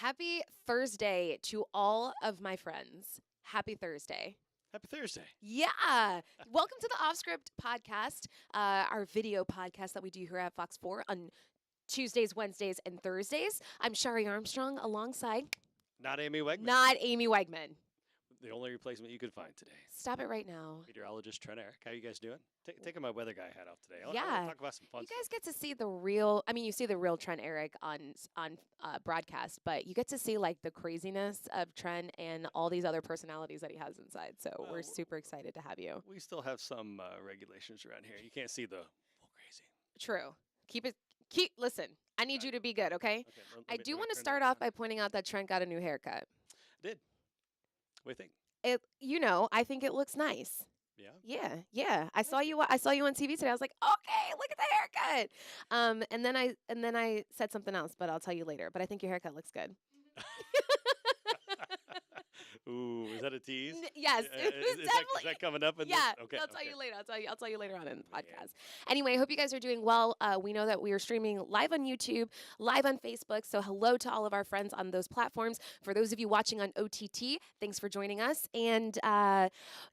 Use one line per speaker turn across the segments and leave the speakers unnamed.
Happy Thursday to all of my friends. Happy Thursday.
Happy Thursday.
Yeah. Welcome to the Offscript podcast, our video podcast that we do here at Fox 4 on Tuesdays, Wednesdays, and Thursdays. I'm Shari Armstrong alongside
Not Amy Wegmann.
not Amy Wegmann.
The only replacement you could find today.
Stop it right now.
Meteorologist Trent Eric. How you guys doing? Taking my weather guy hat off today. I
Yeah.
want to talk about some fun
You guys
stuff.
get to see the real, you see the real Trent Eric on broadcast, but you get to see like the craziness of Trent and all these other personalities that he has inside. So
Well,
we're super excited to have you.
We still have some regulations around here. You can't see the crazy.
True. Listen, I need you to be good, okay?
Okay,
I do want to start off by pointing out that Trent got a new haircut.
Did. What do you think?
I think it looks nice.
Yeah.
Yeah. I saw you on TV today. I was like, okay, look at the haircut. And then I said something else, but I'll tell you later. But I think your haircut looks good.
Ooh, is that a tease?
Yes, it was
Is
definitely.
that coming up in
Yeah,
this? Okay.
I'll tell you later. I'll tell you later on in the
Man.
podcast. Anyway, I hope you guys are doing well. We know that we are streaming live on YouTube, live on Facebook. So hello to all of our friends on those platforms. For those of you watching on OTT, thanks for joining us. And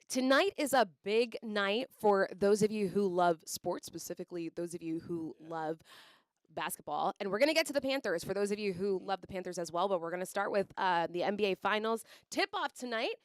tonight is a big night for those of you who love sports, specifically those of you who love basketball. And we're going to get to the Panthers for those of you who love the Panthers as well. But we're going to start with the NBA Finals tip-off tonight.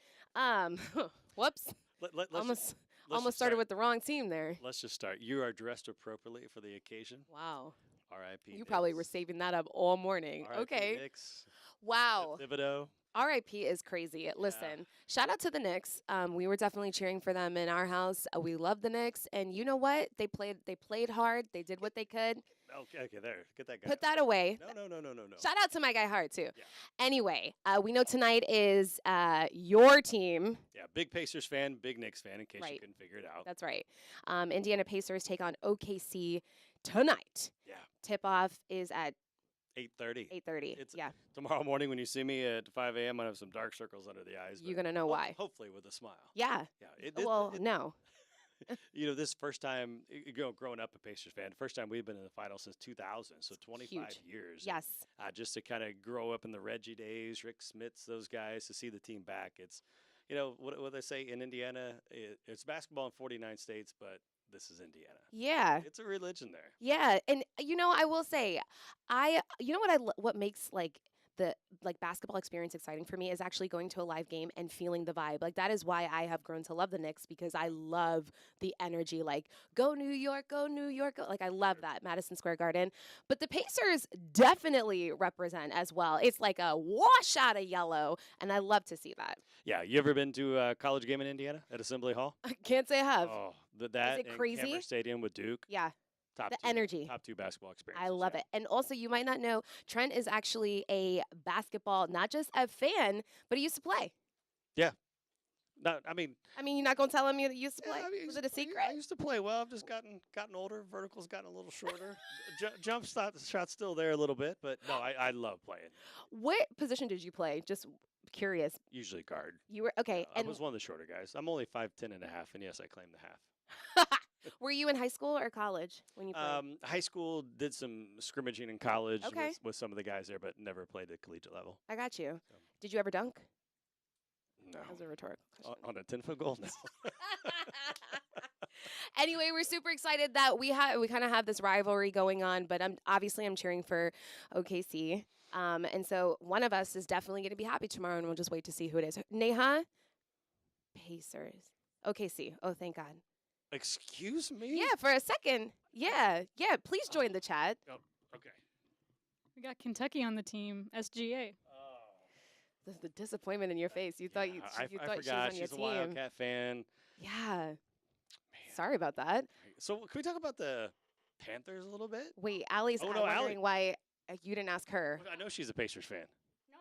Whoops.
Let's
Almost started with the wrong team there.
Let's just start. You are dressed appropriately for the occasion.
Wow.
R.I.P.
You probably were saving that up all morning.
R.I.P.
Okay.
Knicks.
Wow.
Thibodeau.
RIP is crazy. Listen, shout out to the Knicks. We were definitely cheering for them in our house. We love the Knicks, and you know what? They played hard. They did what they could.
Okay, there. Get that guy.
Put that away.
No.
Shout out to my guy Hart too.
Yeah.
Anyway, we know tonight is your team.
Yeah, big Pacers fan, big Knicks fan, in case you
Right.
couldn't figure it out.
That's right. Indiana Pacers take on OKC tonight.
Yeah,
Tip-off is at
8:30.
8:30.
It's-
Yeah,
Tomorrow morning when you see me at 5 a.m., I have some dark circles under the eyes.
you're
but
going to know why.
Hopefully with a smile.
Yeah.
Yeah.
No.
This first time, growing up a Pacers fan, first time we've been in the finals since 2000, so 25
huge.
years.
Yes.
Just to kind of grow up in the Reggie days, Rick Smits, those guys, to see the team back. It's, what they say in Indiana, it's basketball in 49 states, but this is Indiana.
Yeah.
It's a religion there.
Yeah, and I will say, what makes the basketball experience exciting for me is actually going to a live game and feeling the vibe. Like that is why I have grown to love the Knicks, because I love the energy. Like go New York, go New York. Like I love that Madison Square Garden. But the Pacers definitely represent as well. It's like a washout of yellow, and I love to see that.
Yeah, you ever been to a college game in Indiana at Assembly Hall?
I can't say I have.
Oh, that
it
and
crazy?
Cameron Stadium with Duke.
Yeah.
Top
The
two,
energy.
Top two basketball experiences.
I love it. And also, you might not know, Trent is actually a basketball, not just a fan, but he used to play.
No, I mean,
You're not going to tell him you used to play?
I mean,
Was it a
I
secret?
used to play well. I've just gotten older. Vertical's gotten a little shorter. Jump shot's still there a little bit, but no, I love playing.
What position did you play? Just curious.
Usually guard.
You were, okay.
I
And
was one of the shorter guys. I'm only 5'10" and a half, and yes, I claim the half.
were you in high school or college when you played?
High school, did some scrimmaging in college
Okay.
with some of the guys there, but never played at collegiate level.
I got you.
So.
Did you ever dunk?
No.
That was a rhetorical question.
On a 10-foot goal? No.
Anyway, we're super excited that we kind of have this rivalry going on, but I'm cheering for OKC. And so one of us is definitely going to be happy tomorrow, and we'll just wait to see who it is. Neha? Pacers. OKC. Oh, thank God.
Excuse me?
Yeah, for a second. Yeah. Please join the chat.
Okay.
We got Kentucky on the team, SGA.
The disappointment in your face. You thought you
I
thought she was
forgot
on your
she's a
team.
Wildcat fan.
Yeah.
Man.
Sorry about that.
So can we talk about the Panthers a little bit?
Wait, Allie's
Oh, no, Allie.
wondering why you didn't ask her.
I know she's a Pacers fan.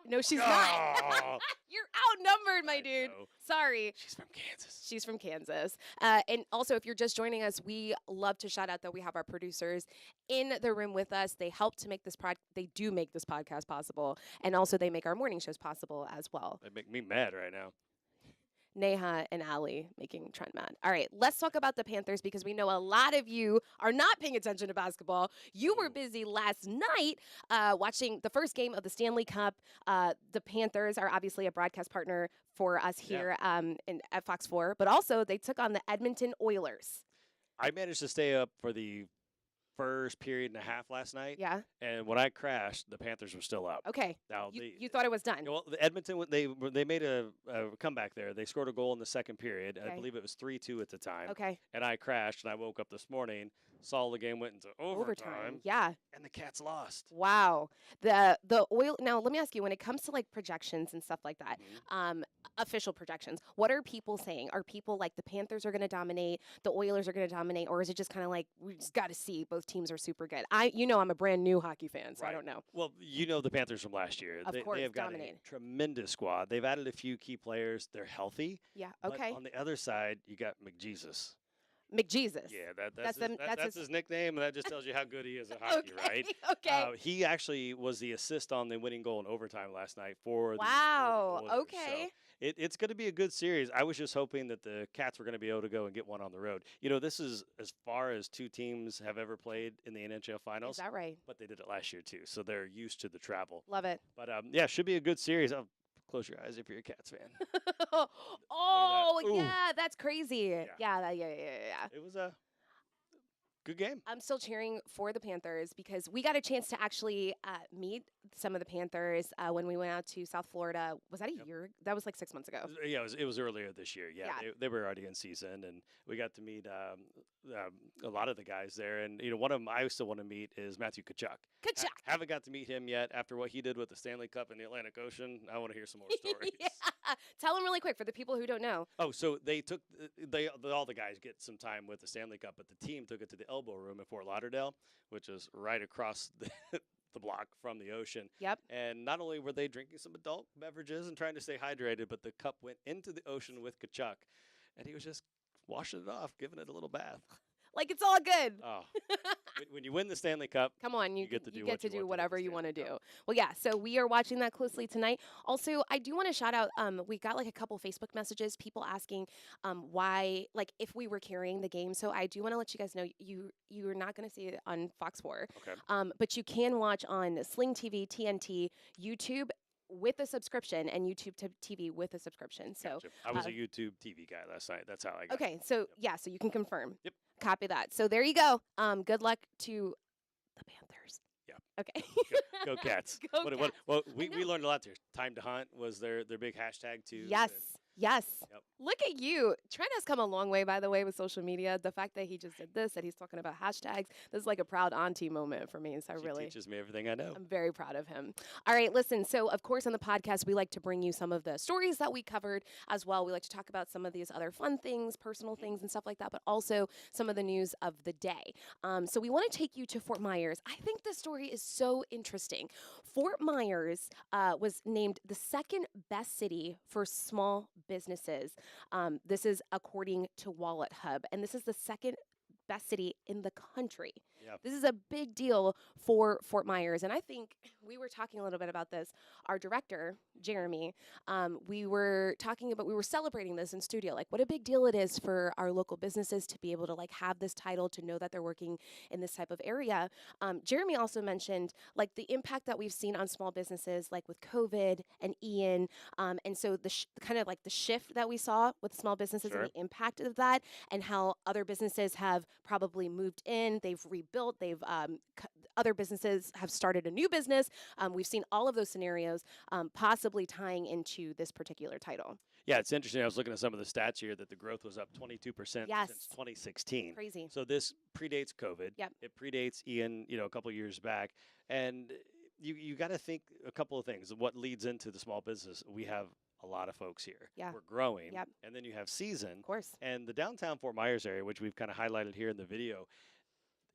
No, she's
Oh,
not. You're outnumbered, my
I
dude.
know.
Sorry.
She's from Kansas.
She's from Kansas. And also, if you're just joining us, we love to shout out that we have our producers in the room with us. They help to make they do make this podcast possible. And also, they make our morning shows possible as well.
They make me mad right now.
Neha and Allie making Trent mad. All right, let's talk about the Panthers because we know a lot of you are not paying attention to basketball. You were busy last night watching the first game of the Stanley Cup. The Panthers are obviously a broadcast partner for us here at Fox 4, but also they took on the Edmonton Oilers.
I managed to stay up for the first period and a half last night.
Yeah.
And when I crashed, the Panthers were still up.
Okay.
Now
you thought it was done.
Well, the Edmonton they made a comeback there. They scored a goal in the second period.
Okay.
I believe it was 3-2 at the time.
Okay.
And I crashed, and I woke up this morning, saw the game went into overtime.
Yeah.
And the Cats lost.
Wow. The oil. Now let me ask you, when it comes to like projections and stuff like that, official projections, what are people saying? Are people like the Panthers are going to dominate, the Oilers are going to dominate, or is it just kind of like we just got to see both teams are super good? I'm a brand new hockey fan, so I don't know.
Well, you know the Panthers from last year.
Of course,
they have got
dominated.
a tremendous squad. They've added a few key players. They're healthy.
Yeah. Okay.
But on the other side, you got McJesus.
McJesus.
Yeah,
that's
his nickname, and that just tells you how good he is at hockey, right?
Okay.
He actually was the assist on the winning goal in overtime last night for
wow.
the Oilers.
Okay.
So it's going to be a good series. I was just hoping that the Cats were going to be able to go and get one on the road. You know, this is as far as two teams have ever played in the NHL Finals.
Is that right?
But they did it last year, too, so they're used to the travel.
Love it.
But, yeah, should be a good series. Close your eyes if you're a Cats fan.
Oh,
Ooh.
yeah, that's crazy. Yeah.
It was a good game.
I'm still cheering for the Panthers because we got a chance to actually meet some of the Panthers when we went out to South Florida. Was that a year? That was like 6 months ago.
Yeah, it was earlier this year. Yeah. They were already in season, and we got to meet a lot of the guys there. And, you know, one of them I still want to meet is Matthew Tkachuk. Haven't got to meet him yet after what he did with the Stanley Cup in the Atlantic Ocean. I want to hear some more stories.
Tell him really quick for the people who don't know.
Oh, so they took all the guys get some time with the Stanley Cup, but the team took it to the Elbow Room in Fort Lauderdale, which is right across the block from the ocean.
Yep.
And not only were they drinking some adult beverages and trying to stay hydrated, but the cup went into the ocean with Tkachuk, and he was just washing it off, giving it a little bath.
Like it's all good.
Oh, when you win the Stanley Cup,
come on, you get to do whatever you want to do.
Cup.
Well, yeah, so we are watching that closely tonight. Also, I do want to shout out, we got like a couple Facebook messages, people asking why, like if we were carrying the game. So I do want to let you guys know you're not going to see it on Fox 4.
Okay.
But you can watch on Sling TV, TNT, YouTube, with a subscription, and YouTube TV with a subscription. So
gotcha. I was a YouTube TV guy last night. That's how I got
okay, so so you can confirm.
Yep.
Copy that. So there you go. Good luck to the Panthers.
Yeah.
Okay.
Go Cats.
Go Cats.
Well, we learned a lot there. Time to hunt was their big hashtag too.
Yes. Yes.
Yep.
Look at you. Trent has come a long way, by the way, with social media. The fact that he just did this, that he's talking about hashtags, this is like a proud auntie moment for me. So
She teaches me everything I know.
I'm very proud of him. All right, listen. So, of course, on the podcast, we like to bring you some of the stories that we covered as well. We like to talk about some of these other fun things, personal things, and stuff like that, but also some of the news of the day. So we want to take you to Fort Myers. I think this story is so interesting. Fort Myers was named the second best city for small businesses. This is according to Wallet Hub, and this is the second best city in the country.
Yep.
This is a big deal for Fort Myers, and I think we were talking a little bit about this. Our director, Jeremy, we were celebrating this in studio, like what a big deal it is for our local businesses to be able to like have this title, to know that they're working in this type of area. Jeremy also mentioned like the impact that we've seen on small businesses, like with COVID and Ian, and so the kind of like the shift that we saw with small businesses and the impact of that, and how other businesses have probably moved in, they've rebuilt, they've other businesses have started a new business. We've seen all of those scenarios possibly tying into this particular title.
Yeah, it's interesting. I was looking at some of the stats here that the growth was up 22% since 2016.
Crazy.
So this predates COVID.
Yep.
It predates Ian, a couple years back. And you got to think a couple of things. What leads into the small business? We have a lot of folks here.
Yeah.
We're growing.
Yep.
And then you have season.
Of course.
And the downtown Fort Myers area, which we've kind of highlighted here in the video,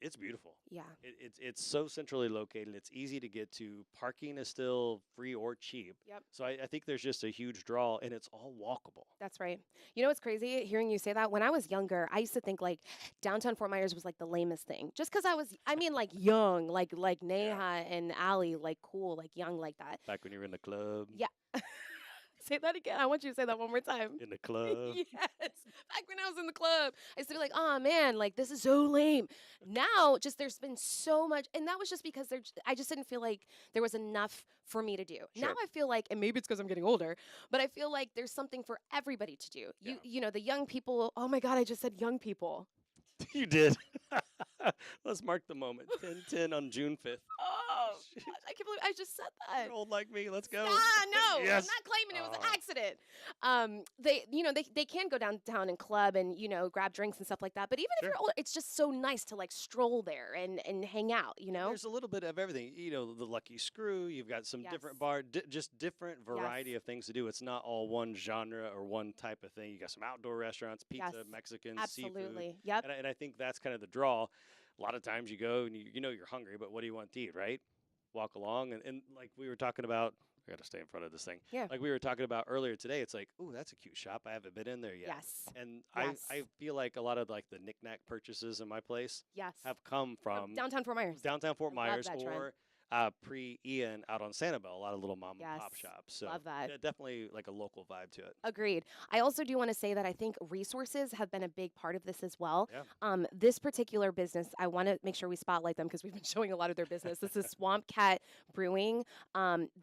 it's beautiful.
Yeah.
It's so centrally located. It's easy to get to. Parking is still free or cheap.
Yep.
So I think there's just a huge draw, and it's all walkable.
That's right. You know what's crazy? Hearing you say that, when I was younger, I used to think like downtown Fort Myers was like the lamest thing. Just because like young, like Neha and Allie, like cool, like young like that.
Back when you were in the club.
Yeah. Say that again. I want you to say that one more time.
In the club.
Yes. Back when I was in the club, I used to be like, oh man, like this is so lame. Now, just there's been so much, and that was just because I just didn't feel like there was enough for me to do.
Sure.
Now I feel like, and maybe it's because I'm getting older, but I feel like there's something for everybody to do. You know, the young people. Oh my God, I just said young people.
You did. Let's mark the moment. 10/10 on June 5th.
Oh, God, I can't believe I just said that.
You're old like me. Let's go.
No,
Yes.
I'm not claiming it was an accident. They can go downtown and club and grab drinks and stuff like that. But even if you're older, it's just so nice to like stroll there and hang out.
There's a little bit of everything. The Lucky Screw. You've got some different bar, just different variety of things to do. It's not all one genre or one type of thing. You got some outdoor restaurants, pizza, Mexican,
absolutely,
seafood.
Yep.
And I think that's kind of the draw. A lot of times you go and you're hungry, but what do you want to eat, right? Walk along and like we were talking about, I got to stay in front of this thing.
Yeah.
Like we were talking about earlier today, it's like, ooh, that's a cute shop. I haven't been in there yet.
Yes.
And I feel like a lot of like the knick-knack purchases in my place have come from
downtown Fort Myers.
Downtown Fort Myers or pre-Ian out on Sanibel, a lot of little mom and pop shops. So
love that.
Definitely like a local vibe to it.
Agreed. I also do want to say that I think resources have been a big part of this as well.
Yeah.
This particular business, I want to make sure we spotlight them because we've been showing a lot of their business. This is Swamp Cat Brewing.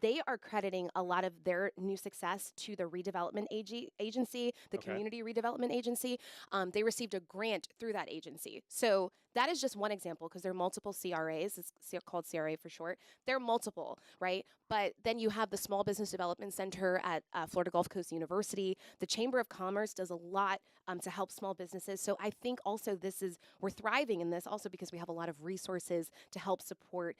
They are crediting a lot of their new success to the redevelopment agency, the community redevelopment agency. They received a grant through that agency. So that is just one example because there are multiple CRAs. It's called CRA for short. There are multiple, right? But then you have the Small Business Development Center at Florida Gulf Coast University. The Chamber of Commerce does a lot to help small businesses. So I think also we're thriving in this also because we have a lot of resources to help support,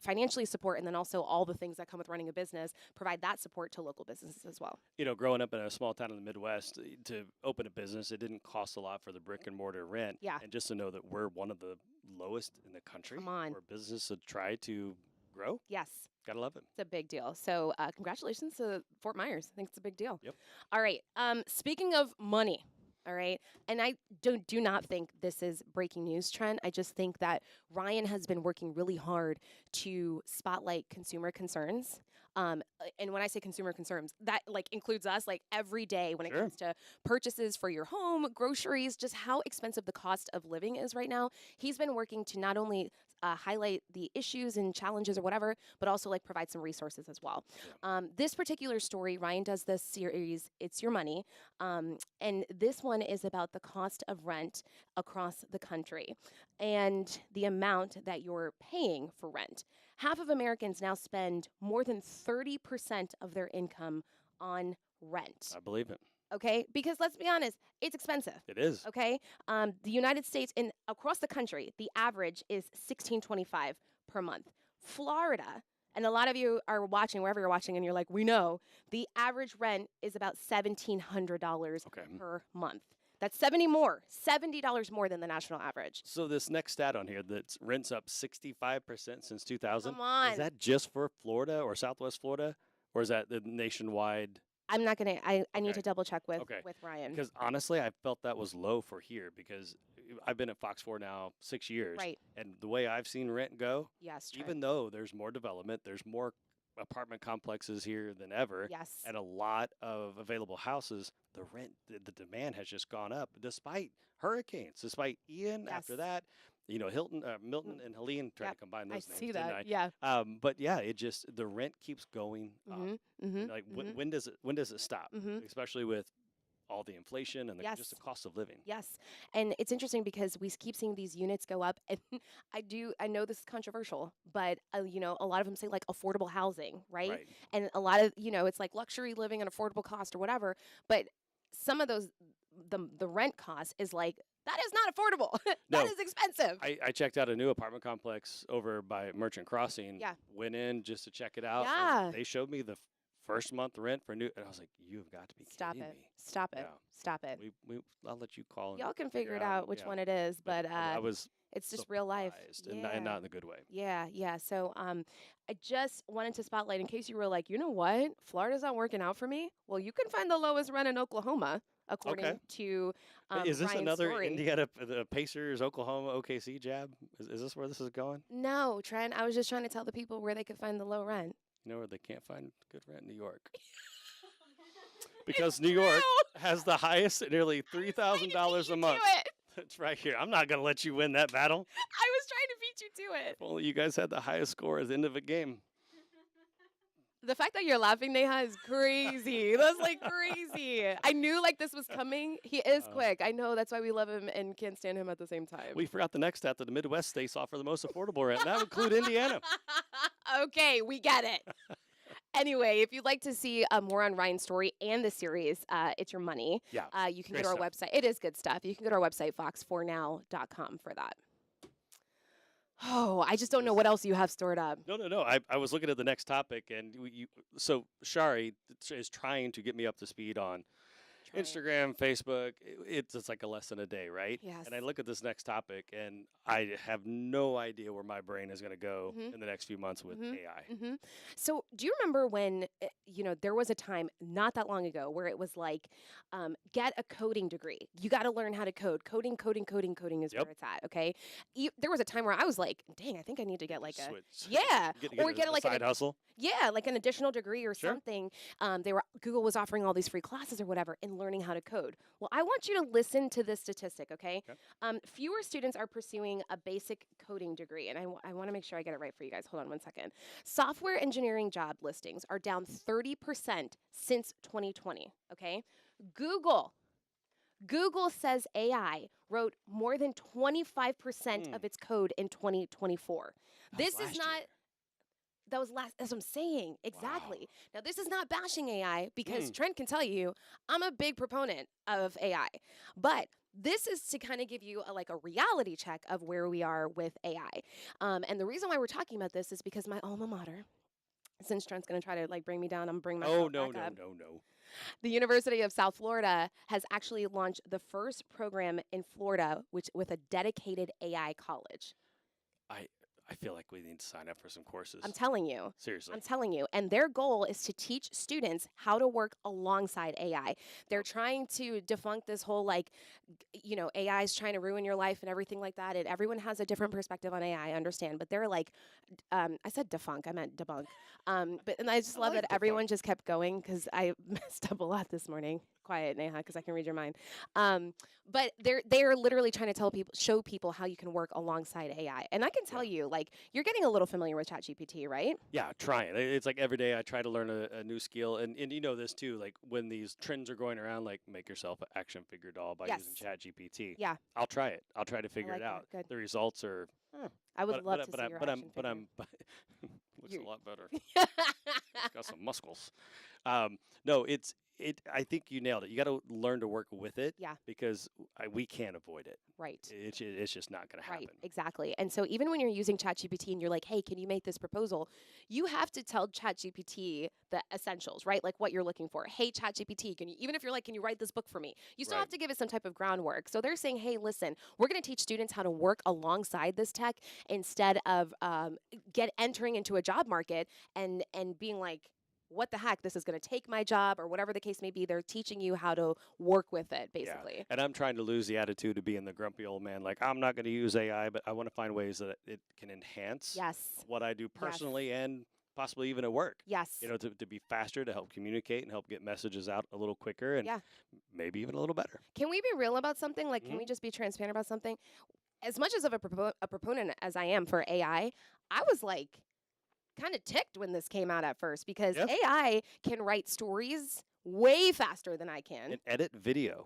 financially support, and then also all the things that come with running a business, provide that support to local businesses as well.
Growing up in a small town in the Midwest, to open a business, it didn't cost a lot for the brick and mortar rent.
Yeah.
And just to know that we're one of the lowest in the country where businesses should try to grow.
Yes.
Gotta love it.
It's a big deal. So congratulations to Fort Myers. I think it's a big deal.
Yep.
All right. Speaking of money, all right, and I do not think this is breaking news, Trent. I just think that Ryan has been working really hard to spotlight consumer concerns. And when I say consumer concerns, that like includes us like every day when it comes to purchases for your home, groceries, just how expensive the cost of living is right now. He's been working to not only highlight the issues and challenges or whatever, but also like provide some resources as well. This particular story, Ryan does this series, It's Your Money. And this one is about the cost of rent across the country and the amount that you're paying for rent. Half of Americans now spend more than 30% of their income on rent.
I believe it.
Okay, because let's be honest, it's expensive.
It is.
Okay, the United States and across the country, the average is $16.25 per month. Florida, and a lot of you are watching wherever you're watching, and you're like, we know the average rent is about $1,700 per month. That's $70 more than the national average.
So this next stat on here, that rents up 65% since 2000.
Come on.
Is that just for Florida or Southwest Florida, or is that the nationwide?
I'm not gonna. I need to double check with Ryan.
Because honestly, I felt that was low for here because I've been at Fox 4 now 6 years,
right?
And the way I've seen rent go,
yes,
even though there's more development, there's more apartment complexes here than ever,
and
a lot of available houses, the demand has just gone up despite hurricanes, despite Ian. After that, Milton and Helene trying to combine those names.
I see that.
I?
Yeah.
But yeah, the rent keeps going up. Like when does it stop? Especially with all the inflation and just the cost of living.
Yes. And it's interesting because we keep seeing these units go up. And I know this is controversial, but, a lot of them say like affordable housing, right? And a lot of, it's like luxury living and affordable cost or whatever. But some of those, the rent cost is like, that is not affordable. That is expensive.
I checked out a new apartment complex over by Merchant Crossing.
Yeah.
Went in just to check it out.
Yeah.
And they showed me the first month rent for new, and I was like, "You've got to be kidding me!"
Stop it!
Yeah.
Stop it!
I'll let you call.
Y'all can figure it out which one it is, but it's just real life,
and not in a good way.
Yeah. So I just wanted to spotlight in case you were like, you know what, Florida's not working out for me. Well, you can find the lowest rent in Oklahoma. According to
is this
Ryan's
another
story.
Indiana, the Pacers, Oklahoma, OKC jab? Is this where this is going?
No, Trent. I was just trying to tell the people where they could find the low rent.
Where they can't find good rent? New York. Because New York has the highest, nearly $3,000 a month. It's right here. I'm not going to let you win that battle.
I was trying to beat you to it.
If only you guys had the highest score at the end of a game.
The fact that you're laughing, Neha, is crazy. That's like crazy. I knew like this was coming. He is quick. I know. That's why we love him and can't stand him at the same time.
We forgot the next stat that the Midwest states offer the most affordable rent. That would include Indiana.
Okay, we get it. Anyway, if you'd like to see more on Ryan's story and the series, It's Your Money.
Yeah.
You can go to our website. It is good stuff. You can go to our website, fox4now.com, for that. Oh, I just don't know what else you have stored up.
No. I was looking at the next topic, and so Shari is trying to get me up to speed on Instagram, Facebook. It's like a lesson a day, right?
Yes.
And I look at this next topic, and I have no idea where my brain is going to go in the next few months with AI.
So do you remember when, there was a time not that long ago where it was like, get a coding degree. You got to learn how to code. Coding is where it's at, okay? There was a time where I was like, dang, I think I need to get like
get a side hustle.
Yeah, like an additional degree or something. Google was offering all these free classes or whatever in learning how to code. Well, I want you to listen to this statistic, okay? Fewer students are pursuing a basic coding degree, and I want to make sure I get it right for you guys. Hold on one second. Software engineering job listings are down 30% since 2020, okay? Google says AI wrote more than 25% of its code in 2024. This is not... That was last. That's what I'm saying. Exactly. Wow. Now, this is not bashing AI because Trent can tell you I'm a big proponent of AI. But this is to kind of give you a reality check of where we are with AI. And the reason why we're talking about this is because my alma mater, since Trent's going to try to bring me down, I'm bringing myself back up. No. The University of South Florida has actually launched the first program in Florida with a dedicated AI college.
I feel like we need to sign up for some courses.
I'm telling you.
Seriously.
I'm telling you. And their goal is to teach students how to work alongside AI. They're trying to debunk this whole AI is trying to ruin your life and everything like that. And everyone has a different perspective on AI, I understand. But they're I said defunk, I meant debunk. And I just love that everyone just kept going because I messed up a lot this morning. Quiet, Neha, because I can read your mind. But they're literally trying to show people how you can work alongside AI. And I can tell you, you're getting a little familiar with ChatGPT, right?
Yeah, trying. It's like every day I try to learn a new skill. And you know this too, when these trends are going around, make yourself an action figure doll by using ChatGPT.
Yeah.
I'll try it. I'll try to figure it out.
Good.
The results are...
I would love to see your action figure.
Looks a lot better. It's got some muscles. No, I think you nailed it. You got to learn to work with it.
Yeah.
Because we can't avoid it.
Right.
It's just not going to happen.
Right. Exactly. And so even when you're using ChatGPT and you're like, hey, can you make this proposal? You have to tell ChatGPT the essentials, right? Like what you're looking for. Hey, ChatGPT, even if you're like, can you write this book for me? You still have to give it some type of groundwork. So they're saying, hey, listen, we're going to teach students how to work alongside this tech instead of entering into a job market and being like, what the heck, this is going to take my job or whatever the case may be. They're teaching you how to work with it, basically.
Yeah. And I'm trying to lose the attitude of being the grumpy old man. I'm not going to use AI, but I want to find ways that it can enhance what I do personally and possibly even at work.
Yes.
To be faster, to help communicate and help get messages out a little quicker and maybe even a little better.
Can we be real about something? Can we just be transparent about something? As much as of a proponent as I am for AI, I was kind of ticked when this came out at first because AI can write stories way faster than I can.
And edit video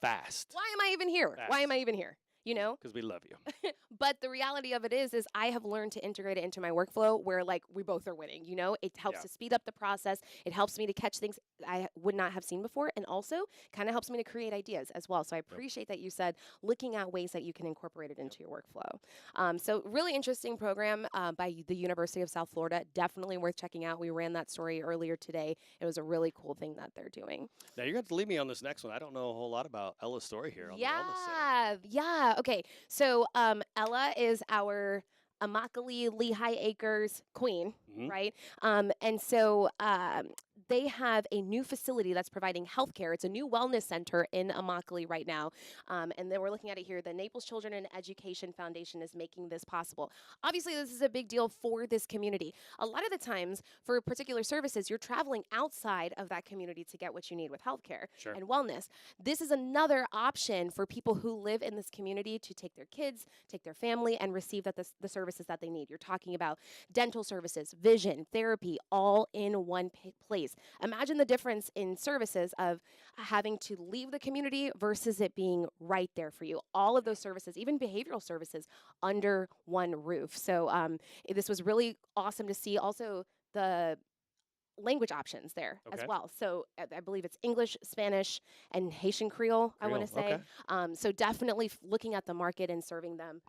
fast.
Why am I even here?
Fast.
Why am I even here?
Because we love you.
But the reality of it is I have learned to integrate it into my workflow where we both are winning, It helps to speed up the process. It helps me to catch things I would not have seen before and also kind of helps me to create ideas as well. So I appreciate that you said looking at ways that you can incorporate it into your workflow. So really interesting program by the University of South Florida. Definitely worth checking out. We ran that story earlier today. It was a really cool thing that they're doing.
Now you're going to have to leave me on this next one. I don't know a whole lot about Ella's story here on the wellness center.
Yeah. Okay, so Ella is our Immokalee Lehigh Acres queen, right? And so they have a new facility that's providing healthcare. It's a new wellness center in Immokalee right now. And then we're looking at it here. The Naples Children and Education Foundation is making this possible. Obviously, this is a big deal for this community. A lot of the times, for particular services, you're traveling outside of that community to get what you need with healthcare and wellness. This is another option for people who live in this community to take their kids, take their family, and receive the services that they need. You're talking about dental services, vision, therapy, all in one place. Imagine the difference in services of having to leave the community versus it being right there for you. All of those services, even behavioral services, under one roof. So this was really awesome to see. Also, the language options there as well. So I believe it's English, Spanish, and Haitian Creole, I want to say. So definitely looking at the market and serving them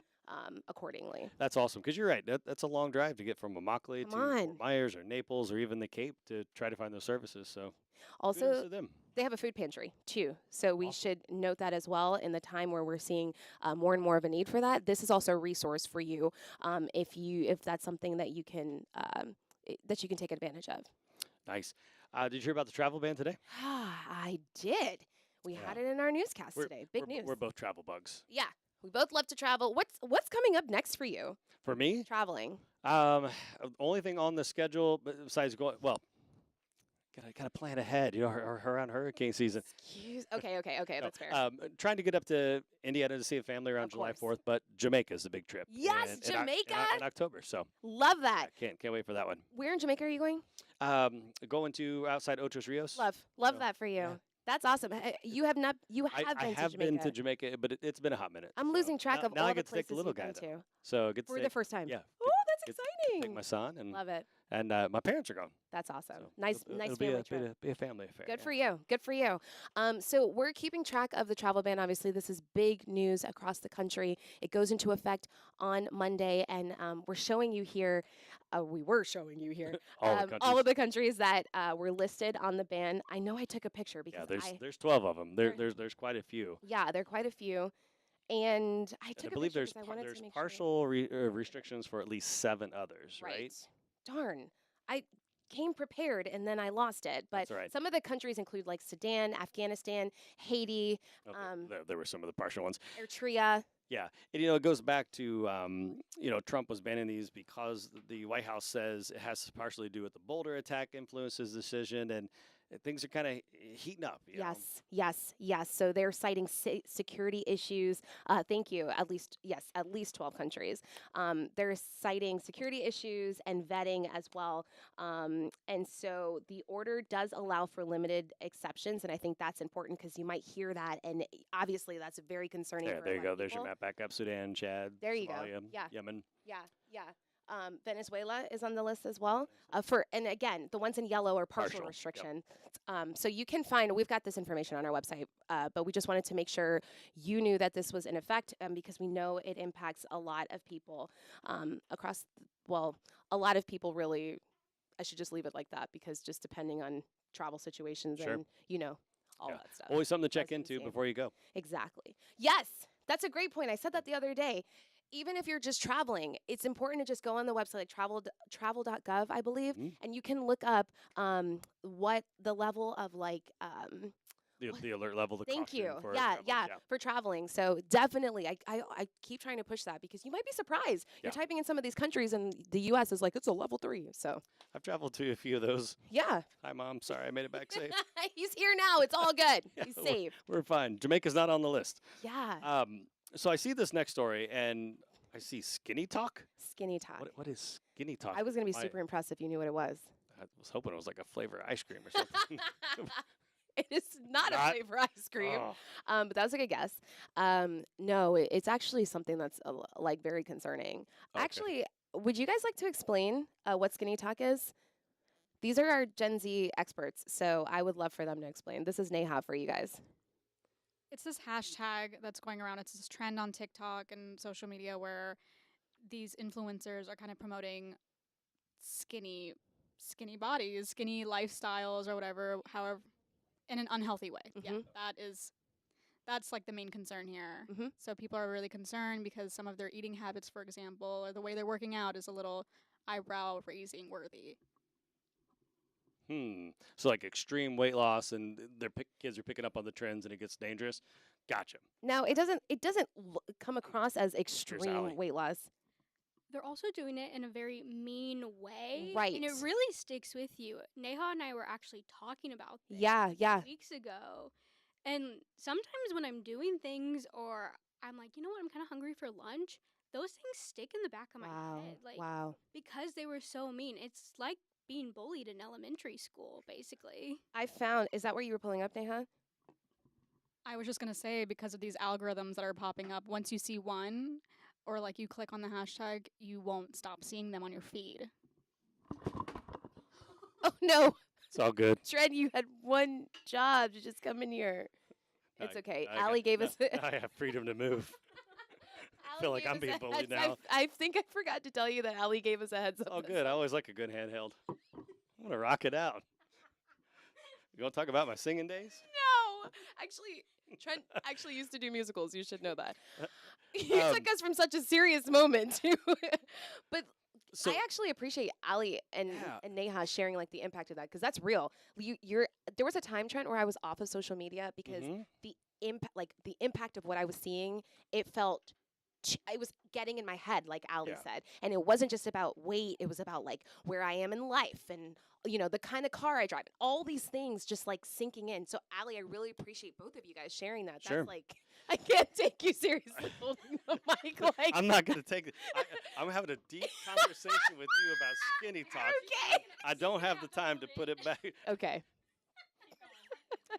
accordingly.
That's awesome, because you're right. That's a long drive to get from Immokalee to Fort Myers or Naples or even the Cape to try to find those services. So
also, they have a food pantry too. So we should note that as well in the time where we're seeing more and more of a need for that. This is also a resource for you if that's something that you can take advantage of.
Nice. Did you hear about the travel ban today?
I did. We had it in our newscast today. Big news.
We're both travel bugs.
Yeah. We both love to travel. What's coming up next for you?
For me?
Traveling.
Only thing on the schedule besides going, gotta plan ahead, around hurricane season.
Okay, that's fair.
Trying to get up to Indiana to see a family around July 4th, but Jamaica is a big trip.
Yes, Jamaica
in October. So
love that.
Can't wait for that one.
Where in Jamaica are you going?
Going to outside Ochos Rios.
Love that for you. Yeah. That's awesome. You have been to Jamaica.
I have been to Jamaica, but it's been a hot minute.
I'm losing track of all the places
I get to take the little guy
to.
So
for the first time.
Yeah.
Oh, that's exciting.
Take my son and
love it.
And my parents are going.
That's awesome.
So
nice family trip.
Be a family affair.
Good for you. Good for you. So we're keeping track of the travel ban. Obviously, this is big news across the country. It goes into effect on Monday, and we're showing you here. We were showing you here all of the countries that were listed on the ban. I know I took a picture because
there's 12 of them. There's quite a few.
Yeah, there are quite a few. And I believe
there's partial restrictions for at least 7 others, right?
Darn. I came prepared and then I lost it. But some of the countries include like Sudan, Afghanistan, Haiti.
There were some of the partial ones.
Eritrea.
Yeah. And, it goes back to, Trump was banning these because the White House says it has to partially do with the Boulder attack influences decision. And things are kind of heating up.
Yes. So they're citing security issues. Thank you. At least 12 countries. They're citing security issues and vetting as well. And so the order does allow for limited exceptions. And I think that's important because you might hear that. And obviously that's very concerning.
There you go. There's your map back up. Sudan, Chad, Somalia, Yemen.
Yeah. Venezuela is on the list as well. And again, the ones in yellow are partial restriction. Yep. So you can find, we've got this information on our website, but we just wanted to make sure you knew that this was in effect because we know it impacts a lot of people a lot of people really, I should just leave it like that because just depending on travel situations and, all that stuff.
Always something to check into before you go.
Exactly. Yes, that's a great point. I said that the other day. Even if you're just traveling, it's important to just go on the website, like travel.gov, I believe, and you can look up what the level of
the alert level.
Thank you.
For
for traveling. So definitely, I keep trying to push that because you might be surprised. You're typing in some of these countries, and the U.S. is like it's a level 3. So
I've traveled to a few of those.
Yeah.
Hi, Mom. Sorry, I made it back safe.
He's here now. It's all good. He's safe.
We're fine. Jamaica's not on the list.
Yeah.
So I see this next story, and I see Skinny Talk.
Skinny Talk.
What is Skinny Talk?
I was going to be super impressed if you knew what it was.
I was hoping it was like a flavor ice cream or something.
It is not a flavor ice cream, but that was a good guess. No, it's actually something that's very concerning. Okay. Actually, would you guys like to explain what Skinny Talk is? These are our Gen Z experts, so I would love for them to explain. This is Neha for you guys.
It's this hashtag that's going around. It's this trend on TikTok and social media where these influencers are kind of promoting skinny bodies, skinny lifestyles or whatever, however, in an unhealthy way. Mm-hmm. Yeah, that's like the main concern here. Mm-hmm. So people are really concerned because some of their eating habits, for example, or the way they're working out is a little eyebrow raising worthy.
So like extreme weight loss, and their kids are picking up on the trends, and it gets dangerous. Gotcha.
Now it doesn't come across as extreme weight loss.
They're also doing it in a very mean way.
Right.
And it really sticks with you. Neha and I were actually talking about this weeks ago. And sometimes when I'm doing things or I'm like, you know what, I'm kind of hungry for lunch, those things stick in the back of my head. Like, because they were so mean. It's like being bullied in elementary school, basically.
Is that where you were pulling up, Neha?
I was just going to say, because of these algorithms that are popping up, once you see one, or like you click on the hashtag, you won't stop seeing them on your feed.
Oh, no.
It's all good.
Shred, you had one job to just come in here. It's okay. Allie gave us...
I have freedom to move. I feel like I'm being bullied now.
I think I forgot to tell you that Allie gave us a heads up.
Oh, good. I always like a good handheld. I'm going to rock it out. You want to talk about my singing days?
No. Actually, Trent actually used to do musicals. You should know that. He took us from such a serious moment to... But I actually appreciate Allie and Neha sharing like the impact of that, because that's real. There was a time, Trent, where I was off of social media because the impact of what I was seeing, it was getting in my head, like Allie said. And it wasn't just about weight. It was about like where I am in life and, you know, the kind of car I drive. All these things just like sinking in. So Allie, I really appreciate both of you guys sharing that.
Sure.
That's like, I can't take you seriously holding the mic like
I'm not going to take it. I'm having a deep conversation with you about skinny talk.
Okay.
I don't have the time to put it back.
Okay.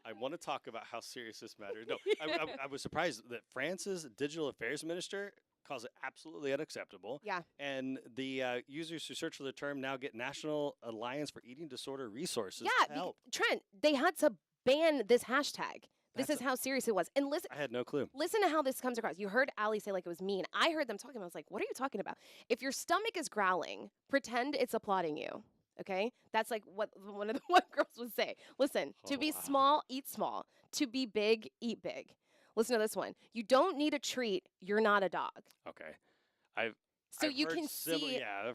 I want to talk about how serious this matters. No, I was surprised that France's digital affairs minister calls it absolutely unacceptable.
Yeah.
And the users who search for the term now get National Alliance for Eating Disorder resources to help.
Trent, they had to ban this hashtag. This is how serious it was. And listen,
I had no clue.
Listen to how this comes across. You heard Allie say like it was mean. I heard them talking about it. I was like, what are you talking about? If your stomach is growling, pretend it's applauding you. Okay? That's like what one of the one girls would say. Listen, to be small, eat small. To be big, eat big. Listen to this one. You don't need a treat. You're not a dog.
Okay.
I've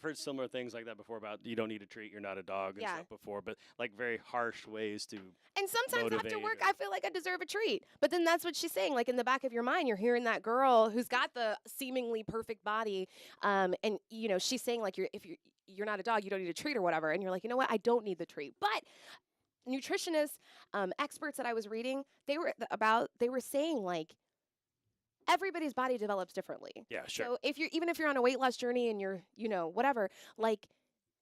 heard similar things like that before about you don't need a treat, you're not a dog and stuff before, but like very harsh ways to
And sometimes after work, I feel like I deserve a treat. But then that's what she's saying. Like in the back of your mind, you're hearing that girl who's got the seemingly perfect body, and you know she's saying like if you're not a dog, you don't need a treat or whatever. And you're like, you know what? I don't need the treat. But nutritionists, experts that I was reading, they were saying like everybody's body develops differently.
Yeah, sure.
So even if you're on a weight loss journey and you're, you know, whatever, like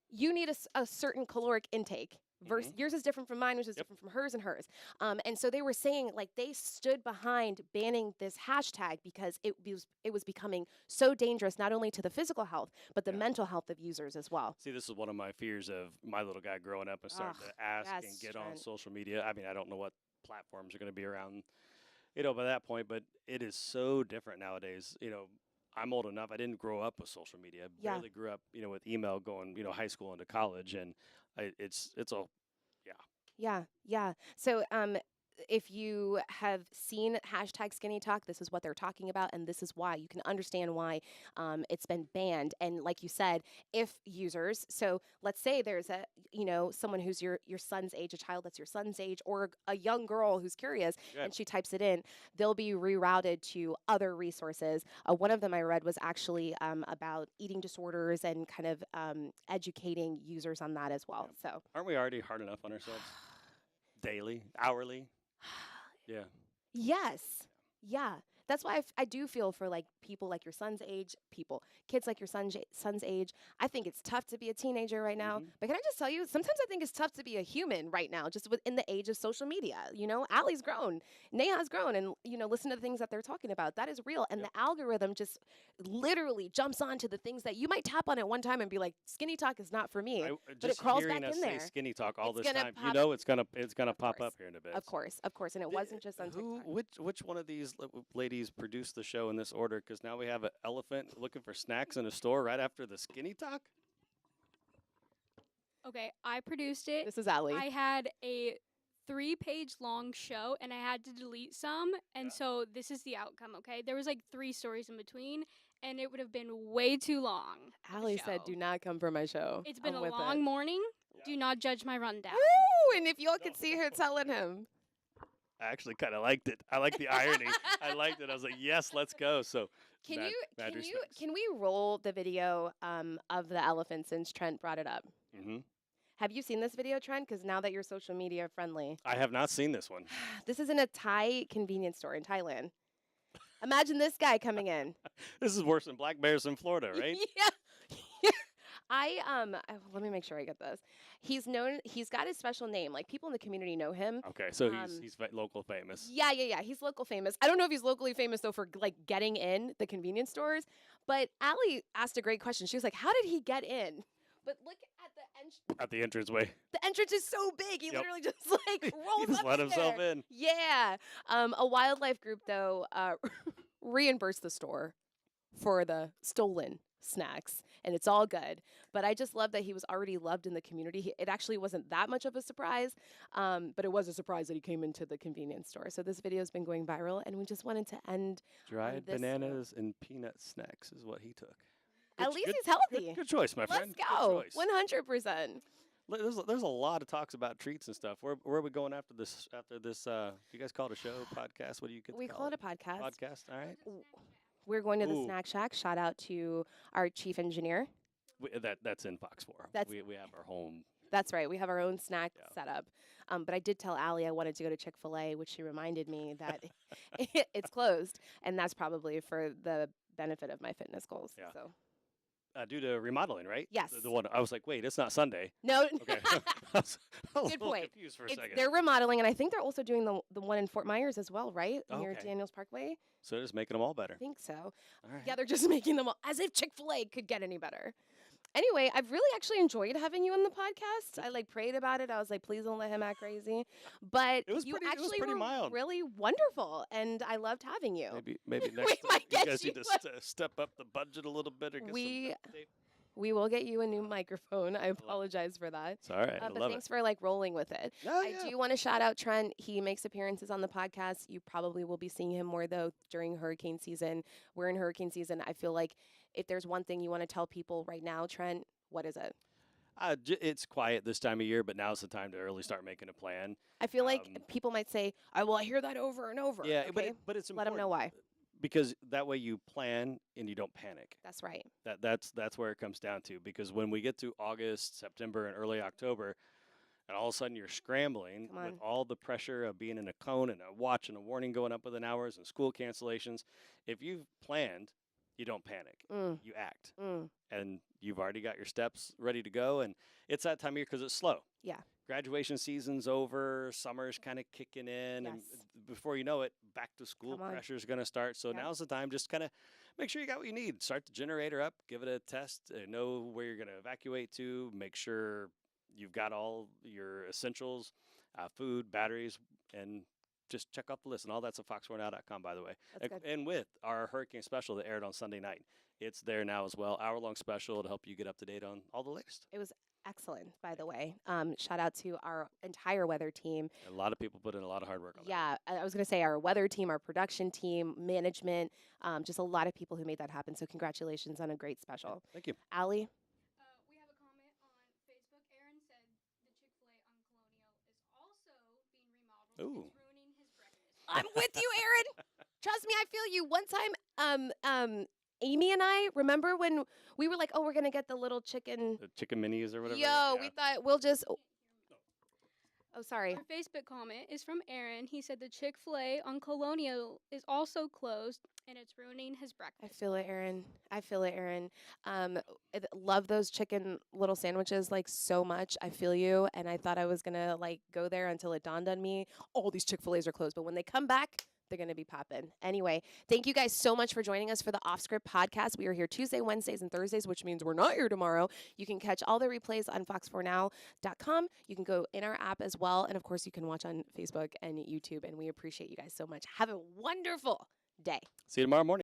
you need a certain caloric intake. Versus yours is different from mine, which is different from hers and hers. And so they were saying like they stood behind banning this hashtag because it was becoming so dangerous, not only to the physical health, but the mental health of users as well.
See, this is one of my fears of my little guy growing up and starting to ask and get on social media. I mean, I don't know what platforms are going to be around, you know, by that point, but it is so different nowadays. You know, I'm old enough. I didn't grow up with social media. I barely grew up, you know, with email going, you know, high school into college, and it's all,
yeah. So, if you have seen hashtag skinny talk, this is what they're talking about, and this is why. You can understand why it's been banned. And like you said, if users, so let's say there's someone who's your son's age, a child that's your son's age, or a young girl who's curious, and she types it in, they'll be rerouted to other resources. One of them I read was actually about eating disorders and kind of educating users on that as well.
Yeah.
So
aren't we already hard enough on ourselves? Daily, hourly? Yeah.
Yes. Yeah. That's why I do feel for like people like your son's age, kids like your son's age. I think it's tough to be a teenager right now. But can I just tell you, sometimes I think it's tough to be a human right now, just within the age of social media. You know, Allie's grown, Neha's grown, and you know, listen to the things that they're talking about. That is real, and the algorithm just literally jumps onto the things that you might tap on at one time and be like, "Skinny talk is not for me," but it crawls back in there.
Say skinny talk all this time, you know, it's gonna pop up here in a bit.
Of course, and it wasn't just on TikTok.
Which one of these ladies produced the show in this order? Because now we have an elephant looking for snacks in a store right after the skinny talk.
Okay, I produced it.
This is Allie.
I had a 3-page long show and I had to delete some, and so this is the outcome. Okay, there was like 3 stories in between, and it would have been way too long.
Allie said, "Do not come for my show."
It's been a long morning. Do not judge my rundown.
and if y'all could see her telling him.
I actually kind of liked it. I like the irony. I liked it. I was like, yes, let's go. So
can we roll the video of the elephant since Trent brought it up?
Mm-hmm.
Have you seen this video, Trent? Because now that you're social media friendly.
I have not seen this one.
This is in a Thai convenience store in Thailand. Imagine this guy coming in.
This is worse than black bears in Florida, right?
Yeah. Let me make sure I get this. He's got his special name. Like, people in the community know him.
Okay, so he's local famous.
Yeah. He's local famous. I don't know if he's locally famous, though, for, like, getting in the convenience stores. But Allie asked a great question. She was like, how did he get in? But look at the entrance.
At the entranceway.
The entrance is so big. He literally just, like, rolls
he just
up
let himself
there.
in.
Yeah. A wildlife group, though, reimbursed the store for the stolen snacks, and it's all good. But I just love that he was already loved in the community. It actually wasn't that much of a surprise, but it was a surprise that he came into the convenience store. So this video has been going viral, and we just wanted to end
dried bananas and peanut snacks is what he took.
At least he's healthy.
Good choice, my friend.
Let's go. 100%.
There's a lot of talks about treats and stuff. Where are we going after this? Do you guys call it a show, podcast? What do you
We call it a podcast.
Podcast. All right.
We're going to the Snack Shack. Shout out to our chief engineer.
That's in Fox 4. We have our home.
That's right. We have our own snack setup. But I did tell Allie I wanted to go to Chick-fil-A, which she reminded me that it's closed, and that's probably for the benefit of my fitness goals.
Yeah.
So.
Due to remodeling, right?
Yes.
The one I was like, wait, it's not Sunday.
No.
Okay. I was
Good point.
Confused for a second.
They're remodeling, and I think they're also doing the one in Fort Myers as well, right? Near Daniels Parkway.
So they're just making them all better.
I think so.
All right.
Yeah, they're just making them all, as if Chick-fil-A could get any better. Anyway, I've really actually enjoyed having you on the podcast. I prayed about it. I was like, please don't let him act crazy. But you actually were
mild.
Really wonderful, and I loved having you.
Maybe next time you guys need to step up the budget a little bit. Or get
we will get you a new microphone. I apologize for that.
It's all right.
But thanks for rolling with it. I do want to shout out Trent. He makes appearances on the podcast. You probably will be seeing him more, though, during hurricane season. We're in hurricane season. I feel like if there's one thing you want to tell people right now, Trent, what is it?
It's quiet this time of year, but now's the time to really start making a plan.
I feel like people might say, I hear that over and over.
Yeah,
okay?
but it's important.
Let them know why.
Because that way you plan and you don't panic.
That's right.
That's where it comes down to. Because when we get to August, September, and early October, and all of a sudden you're scrambling with all the pressure of being in a cone and a watch and a warning going up within hours and school cancellations, if you've planned, you don't panic. You act. And you've already got your steps ready to go. And it's that time of year because it's slow.
Yeah.
Graduation season's over, summer's kind of kicking in, and before you know it, back to school pressure is going to start. So now's the time, just kind of make sure you got what you need. Start the generator up, give it a test, know where you're going to evacuate to, make sure you've got all your essentials, food, batteries, and just check off the list. And all that's at fox4now.com, by the way. And with our hurricane special that aired on Sunday night, it's there now as well. Hour-long special to help you get up to date on all the latest.
It was excellent, by the way. Shout out to our entire weather team.
A lot of people put in a lot of hard work on that.
Yeah, I was going to say our weather team, our production team, management, just a lot of people who made that happen. So congratulations on a great special.
Thank you.
Allie?
We have a comment on Facebook. Aaron said the Chick-fil-A on Colonial is also being remodeled.
Ooh.
It's ruining his breakfast.
I'm with you, Aaron. Trust me, I feel you. One time, Amy and I, remember when we were like, we're going to get the little chicken.
The chicken minis or whatever.
We thought we'll just. Oh, sorry.
Our Facebook comment is from Aaron. He said the Chick-fil-A on Colonial is also closed, and it's ruining his breakfast.
I feel it, Aaron. Love those chicken little sandwiches so much. I feel you. And I thought I was going to go there until it dawned on me. All these Chick-fil-A's are closed. But when they come back, they're going to be popping. Anyway, thank you guys so much for joining us for the Off Script podcast. We are here Tuesday, Wednesdays, and Thursdays, which means we're not here tomorrow. You can catch all the replays on fox4now.com. You can go in our app as well. And, of course, you can watch on Facebook and YouTube. And we appreciate you guys so much. Have a wonderful day.
See you tomorrow morning.